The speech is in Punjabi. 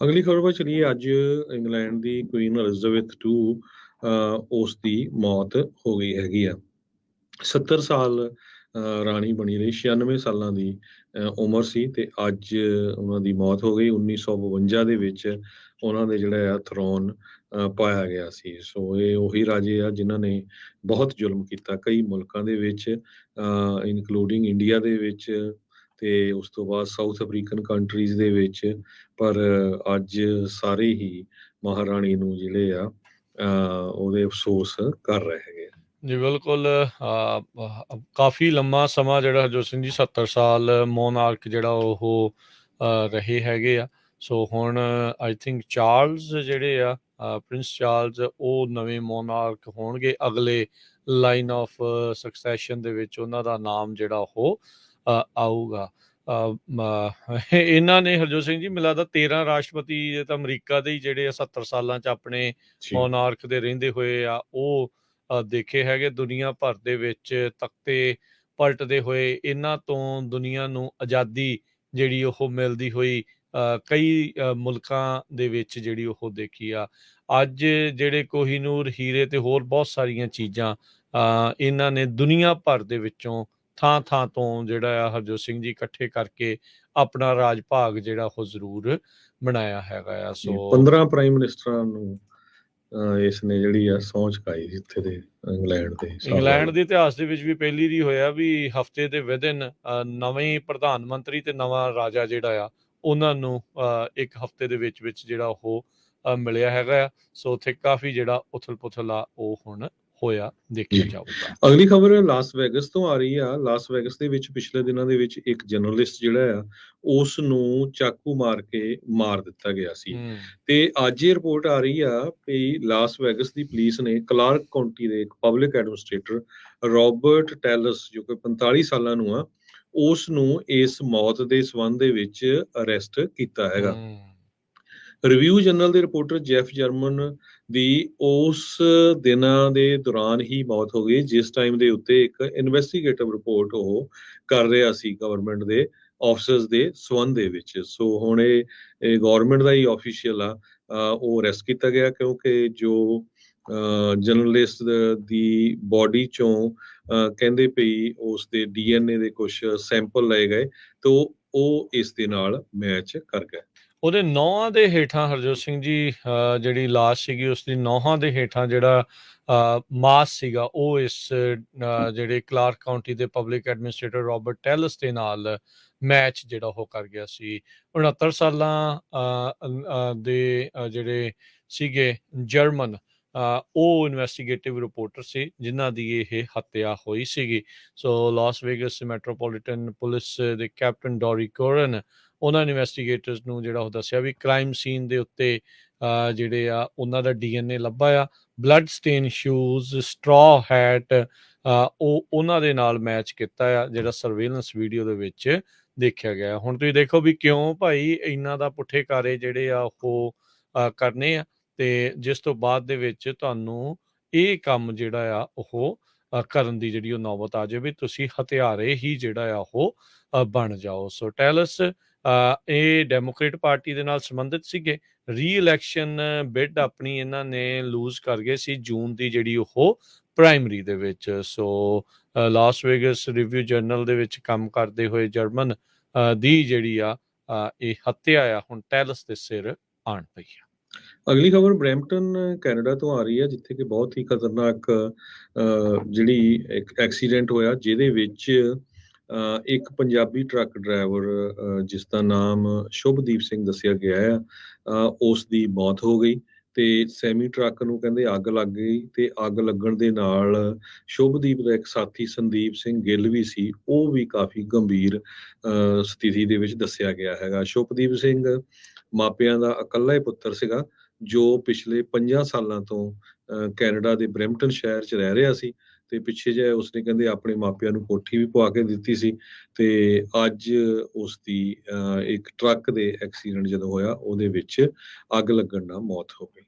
ਅਗਲੀ ਖਬਰ ਵੱਲ ਚਲੀਏ। ਅੱਜ ਇੰਗਲੈਂਡ ਦੀ ਕੁਈਨ ਐਲਿਜ਼ਾਬੈਥ II ਉਸ ਦੀ ਮੌਤ ਹੋ ਗਈ ਹੈਗੀ ਆ। 70 ਸਾਲ ਰਾਣੀ ਬਣੀ ਰਹੀ, 96 ਸਾਲਾਂ ਦੀ ਉਮਰ ਸੀ ਤੇ ਅੱਜ ਉਹਨਾਂ ਦੀ ਮੌਤ ਹੋ ਗਈ। 1952 ਦੇ ਵਿੱਚ ਉਹਨਾਂ ਦੇ ਜਿਹੜਾ ਆ ਥਰੋਨ ਪਾਇਆ ਗਿਆ ਸੀ। ਸੋ ਇਹ ਉਹੀ ਰਾਜੇ ਆ ਜਿਨ੍ਹਾਂ ਨੇ ਬਹੁਤ ਜ਼ੁਲਮ ਕੀਤਾ ਕਈ ਮੁਲਕਾਂ ਦੇ ਵਿੱਚ, ਇਨਕਲੂਡਿੰਗ ਇੰਡੀਆ ਦੇ ਵਿੱਚ ਤੇ ਉਸ ਤੋਂ ਬਾਅਦ ਸਾਊਥ ਅਫਰੀਕਨ ਕੰਟਰੀਜ਼ ਦੇ ਵਿੱਚ। ਪਰ ਅੱਜ ਸਾਰੇ ਹੀ ਮਹਾਰਾਣੀ ਨੂੰ ਜਿਹੜੇ ਆ ਉਹਦੇ ਅਫਸੋਸ ਕਰ ਰਹੇ ਹੈਗੇ। ਜੀ ਬਿਲਕੁਲ। ਕਾਫੀ ਲੰਮਾ ਸਮਾਂ ਜਿਹੜਾ ਹਰਜੋਤ ਸਿੰਘ ਜੀ 70 ਸਾਲ ਮੋਨਾਰਕ ਜਿਹੜਾ ਉਹ ਰਹੇ ਹੈਗੇ ਆ। ਸੋ ਹੁਣ ਆਈ ਥਿੰਕ ਚਾਰਲਸ ਜਿਹੜੇ ਆ ਪ੍ਰਿੰਸ ਚਾਰਲਸ ਉਹ ਨਵੇਂ ਮੋਨਾਰਕ ਹੋਣਗੇ। ਅਗਲੇ ਲਾਈਨ ਆਫ ਸਕਸੈਸ਼ਨ ਦੇ ਵਿੱਚ ਉਹਨਾਂ ਦਾ ਨਾਮ ਜਿਹੜਾ ਉਹ ਆਊਗਾ। ਇਹਨਾਂ ਨੇ ਹਰਜੋਤ ਸਿੰਘ ਜੀ ਮੈਨੂੰ ਲੱਗਦਾ 13 ਰਾਸ਼ਟਰਪਤੀ ਤਾਂ ਅਮਰੀਕਾ ਦੇ ਹੀ ਜਿਹੜੇ ਆ 70 ਸਾਲਾਂ 'ਚ ਆਪਣੇ ਮੋਨਾਰਕ ਦੇ ਰਹਿੰਦੇ ਹੋਏ ਆ ਉਹ ਦੇਖੇ ਹੈਗੇ। ਦੁਨੀਆ ਭਰ ਦੇ ਵਿੱਚ ਤਖਤੇ ਪਲਟਦੇ ਹੋਏ ਇਹਨਾਂ ਤੋਂ ਦੁਨੀਆ ਨੂੰ ਆਜ਼ਾਦੀ ਜਿਹੜੀ ਉਹ ਮਿਲਦੀ ਹੋਈ ਕਈ ਮੁਲਕਾਂ ਦੇ ਵਿੱਚ ਜਿਹੜੀ ਉਹ ਦੇਖੀ ਆ। ਅੱਜ ਜਿਹੜੇ ਕੋਹੀਨੂਰ ਹੀਰੇ ਤੇ ਹੋਰ ਬਹੁਤ ਸਾਰੀਆਂ ਚੀਜ਼ਾਂ ਇਹਨਾਂ ਨੇ ਦੁਨੀਆ ਭਰ ਦੇ ਵਿੱਚੋਂ ਥਾਂ ਥਾਂ ਤੋਂ ਜਿਹੜਾ ਆ ਹਰਜੋਤ ਸਿੰਘ ਜੀ ਇਕੱਠੇ ਕਰਕੇ ਆਪਣਾ ਰਾਜ ਭਾਗ ਜਿਹੜਾ ਉਹ ਜ਼ਰੂਰ ਬਣਾਇਆ ਹੈਗਾ ਆ। ਸੋ 15 ਪ੍ਰਾਈਮ ਮਿਨਿਸਟਰਾਂ ਨੂੰ ਇਸ ਨੇ ਜਿਹੜੀ ਆ ਸਹੁੰ ਚੁਕਾਈ ਇੱਥੇ ਦੇ ਇੰਗਲੈਂਡ ਦੇ ਇਤਿਹਾਸ ਦੇ ਵਿੱਚ ਵੀ ਪਹਿਲੀ ਦੀ ਹੋਇਆ ਵੀ ਹਫ਼ਤੇ ਦੇ ਵਿਦਿਨ ਨਵੇਂ ਪ੍ਰਧਾਨ ਮੰਤਰੀ ਤੇ ਨਵਾਂ ਰਾਜਾ ਜਿਹੜਾ ਆ ਉਹਨਾਂ ਨੂੰ ਇੱਕ ਹਫ਼ਤੇ ਦੇ ਵਿੱਚ ਜਿਹੜਾ ਉਹ ਮਿਲਿਆ ਹੈਗਾ ਆ। ਸੋ ਉੱਥੇ ਕਾਫੀ ਜਿਹੜਾ ਉਥਲ ਪੁਥਲ ਆ ਉਹ ਹੁਣ ਹੋਇਆ ਦੇਖਿਆ ਜਾਊਗਾ। ਅਗਲੀ ਖਬਰ ਲਾਸ ਵੈਗਸ ਤੋਂ ਆ ਰਹੀ ਆ। ਲਾਸ ਵੈਗਸ ਦੇ ਵਿੱਚ ਪਿਛਲੇ ਦਿਨਾਂ ਦੇ ਵਿੱਚ ਇੱਕ ਜਰਨਲਿਸਟ ਜਿਹੜਾ ਆ ਉਸ ਨੂੰ ਚਾਕੂ ਮਾਰ ਕੇ ਮਾਰ ਦਿੱਤਾ ਗਿਆ ਸੀ ਤੇ ਅੱਜ ਇਹ ਰਿਪੋਰਟ ਆ ਰਹੀ ਆ ਕਿ ਲਾਸ ਵੈਗਸ ਦੀ ਪੁਲਿਸ ਨੇ ਕਲਾਰਕ ਕਾਉਂਟੀ ਦੇ ਇੱਕ ਪਬਲਿਕ ਐਡਮਿਨਿਸਟ੍ਰੇਟਰ ਰੋਬਰਟ ਟੈਲਸ ਜੋ ਕਿ 45 ਸਾਲਾਂ ਨੂੰ ਆ ਉਸ ਨੂੰ ਇਸ ਮੌਤ ਦੇ ਸੰਬੰਧ ਦੇ ਵਿੱਚ ਅਰੈਸਟ ਕੀਤਾ ਹੈਗਾ। ਰਿਵਿਊ ਜਰਨਲ ਦੇ ਰਿਪੋਰਟਰ ਜੈਫ ਜਰਮਨ ਦੀ ਉਸ ਦਿਨਾਂ ਦੇ ਦੌਰਾਨ ਹੀ ਮੌਤ ਹੋ ਗਈ ਜਿਸ ਟਾਈਮ ਦੇ ਉੱਤੇ ਇੱਕ ਇਨਵੈਸਟੀਗੇਟਿਵ ਰਿਪੋਰਟ ਉਹ ਕਰ ਰਿਹਾ ਸੀ ਗਵਰਨਮੈਂਟ ਦੇ ਆਫਿਸਰਸ ਦੇ ਸੰਬੰਧ ਦੇ ਵਿੱਚ। ਸੋ ਹੁਣ ਇਹ ਗਵਰਨਮੈਂਟ ਦਾ ਹੀ ਆਫੀਸ਼ੀਅਲ ਆ ਉਹ ਅਰੈਸਟ ਕੀਤਾ ਗਿਆ ਕਿਉਂਕਿ ਜੋ ਜਰਨਲਿਸਟ ਦੀ ਬੋਡੀ ਚੋਂ ਕਹਿੰਦੇ ਪਈ ਉਸ ਦੇ DNA ਦੇ ਕੁਝ ਸੈਂਪਲ ਲਏ ਗਏ ਤੇ ਉਹ ਇਸ ਦੇ ਨਾਲ ਮੈਚ ਕਰ ਗਏ। ਉਹਦੇ ਨੌਹਾਂ ਦੇ ਹੇਠਾਂ ਹਰਜੋਤ ਸਿੰਘ ਜੀ ਜਿਹੜੀ ਲਾਸ਼ ਸੀਗੀ ਉਸਦੀ ਨੌਹਾਂ ਦੇ ਹੇਠਾਂ ਜਿਹੜਾ ਮਾਸ ਸੀਗਾ ਉਹ ਇਸ ਜਿਹੜੇ ਕਲਾਰਕ ਕਾਉਂਟੀ ਦੇ ਪਬਲਿਕ ਐਡਮਿਨਿਸਟ੍ਰੇਟਰ ਰੋਬਰਟ ਟੈਲਸ ਦੇ ਨਾਲ ਮੈਚ ਜਿਹੜਾ ਉਹ ਕਰ ਗਿਆ ਸੀ। 69 ਸਾਲਾਂ ਦੇ ਜਿਹੜੇ ਸੀਗੇ ਜਰਮਨ ਉਹ ਇਨਵੈਸਟੀਗੇਟਿਵ ਰਿਪੋਰਟਰ ਸੀ ਜਿਨ੍ਹਾਂ ਦੀ ਇਹ ਹੱਤਿਆ ਹੋਈ ਸੀਗੀ। ਸੋ ਲਾਸ ਵੇਗਸ ਮੈਟਰੋਪੋਲੀਟਨ ਪੁਲਿਸ ਦੇ ਕੈਪਟਨ ਡੋਰੀ ਕੋਰਨ ਉਹਨਾਂ ਇਨਵੈਸਟੀਗੇਟਰਸ ਨੂੰ ਜਿਹੜਾ ਉਹ ਦੱਸਿਆ ਵੀ ਕ੍ਰਾਈਮ ਸੀਨ ਦੇ ਉੱਤੇ ਜਿਹੜੇ ਆ ਉਹਨਾਂ ਦਾ DNA ਲੱਭਾ ਆ। ਬਲੱਡ ਸਟੇਨ ਸ਼ੂਜ਼, ਸਟ੍ਰॉ ਹੈਟ ਉਹ ਉਹਨਾਂ ਦੇ ਨਾਲ ਮੈਚ ਕੀਤਾ ਆ ਜਿਹੜਾ ਸਰਵੇਲੈਂਸ ਵੀਡੀਓ ਦੇ ਵਿੱਚ ਦੇਖਿਆ ਗਿਆ। ਹੁਣ ਤੁਸੀਂ ਦੇਖੋ ਵੀ ਕਿਉਂ ਭਾਈ ਇਹਨਾਂ ਦਾ ਪੁੱਠੇ ਕਾਰੇ ਜਿਹੜੇ ਆ ਉਹ ਕਰਨੇ ਆ ਤੇ ਜਿਸ ਤੋਂ ਬਾਅਦ ਦੇ ਵਿੱਚ ਤੁਹਾਨੂੰ ਇਹ ਕੰਮ ਜਿਹੜਾ ਆ ਉਹ ਕਰਨ ਦੀ ਜਿਹੜੀ ਉਹ ਨੌਬਤ ਆ ਜਾਵੇ ਤੁਸੀਂ ਹਥਿਆਰੇ ਹੀ ਜਿਹੜਾ ਆ ਉਹ ਬਣ ਜਾਓ। ਸੋ ਟੈਲਸ ਇਹ ਡੈਮੋਕ੍ਰੇਟ ਪਾਰਟੀ ਦੇ ਨਾਲ ਸੰਬੰਧਿਤ ਸੀਗੇ। ਰੀ-ਇਲੈਕਸ਼ਨ ਬਿਡ ਆਪਣੀ ਇਹਨਾਂ ਨੇ ਲੂਜ਼ ਕਰ ਗਏ ਸੀ ਜੂਨ ਦੀ ਜਿਹੜੀ ਉਹ ਪ੍ਰਾਇਮਰੀ ਦੇ ਵਿੱਚ। ਸੋ ਲਾਸ ਵੇਗਸ ਰਿਵਿਊ ਜਰਨਲ ਦੇ ਵਿੱਚ ਕੰਮ ਕਰਦੇ ਹੋਏ ਜਰਮਨ ਦੀ ਜਿਹੜੀ ਆ ਇਹ ਹੱਤਿਆ ਆ ਹੁਣ ਟੈਲਸ ਦੇ ਸਿਰ ਆਣ ਪਈ ਆ। ਅਗਲੀ ਖਬਰ ਬਰੈਂਪਟਨ ਕੈਨੇਡਾ ਤੋਂ ਆ ਰਹੀ ਹੈ ਜਿੱਥੇ ਕਿ ਬਹੁਤ ਹੀ ਖਤਰਨਾਕ ਜਿਹੜੀ ਇੱਕ ਐਕਸੀਡੈਂਟ ਹੋਇਆ ਜਿਹਦੇ ਵਿੱਚ ਇੱਕ ਪੰਜਾਬੀ ਟਰੱਕ ਡਰਾਈਵਰ ਜਿਸ ਦਾ ਨਾਮ ਸ਼ੁਭਦੀਪ ਸਿੰਘ ਦੱਸਿਆ ਗਿਆ ਆ ਉਸ ਦੀ ਮੌਤ ਹੋ ਗਈ ਤੇ ਸੈਮੀ ਟਰੱਕ ਨੂੰ ਕਹਿੰਦੇ ਅੱਗ ਲੱਗ ਗਈ ਤੇ ਅੱਗ ਲੱਗਣ ਦੇ ਨਾਲ ਸ਼ੁਭਦੀਪ ਦਾ ਇੱਕ ਸਾਥੀ ਸੰਦੀਪ ਸਿੰਘ ਗਿੱਲ ਵੀ ਸੀ ਉਹ ਵੀ ਕਾਫੀ ਗੰਭੀਰ ਸਥਿਤੀ ਦੇ ਵਿੱਚ ਦੱਸਿਆ ਗਿਆ ਹੈਗਾ। ਸ਼ੁਭਦੀਪ ਸਿੰਘ ਮਾਪਿਆਂ ਦਾ ਇਕੱਲਾ ਹੀ ਪੁੱਤਰ ਸੀਗਾ ਜੋ ਪਿਛਲੇ 5 ਸਾਲਾਂ ਤੋਂ ਕੈਨੇਡਾ ਦੇ ਬਰੈਂਪਟਨ ਸ਼ਹਿਰ 'ਚ ਰਹਿ ਰਿਹਾ ਸੀ ਤੇ ਪਿੱਛੇ ਜਿਹੇ ਉਸਨੇ ਕਹਿੰਦੇ ਆਪਣੇ ਮਾਪਿਆਂ ਨੂੰ ਕੋਠੀ ਵੀ ਪਵਾ ਕੇ ਦਿੱਤੀ ਸੀ ਤੇ ਅੱਜ ਉਸ ਦੀ ਇੱਕ ਟਰੱਕ ਦੇ ਐਕਸੀਡੈਂਟ ਜਦੋਂ ਹੋਇਆ ਉਹਦੇ ਵਿੱਚ ਅੱਗ ਲੱਗਣ ਨਾਲ ਮੌਤ ਹੋ ਗਈ।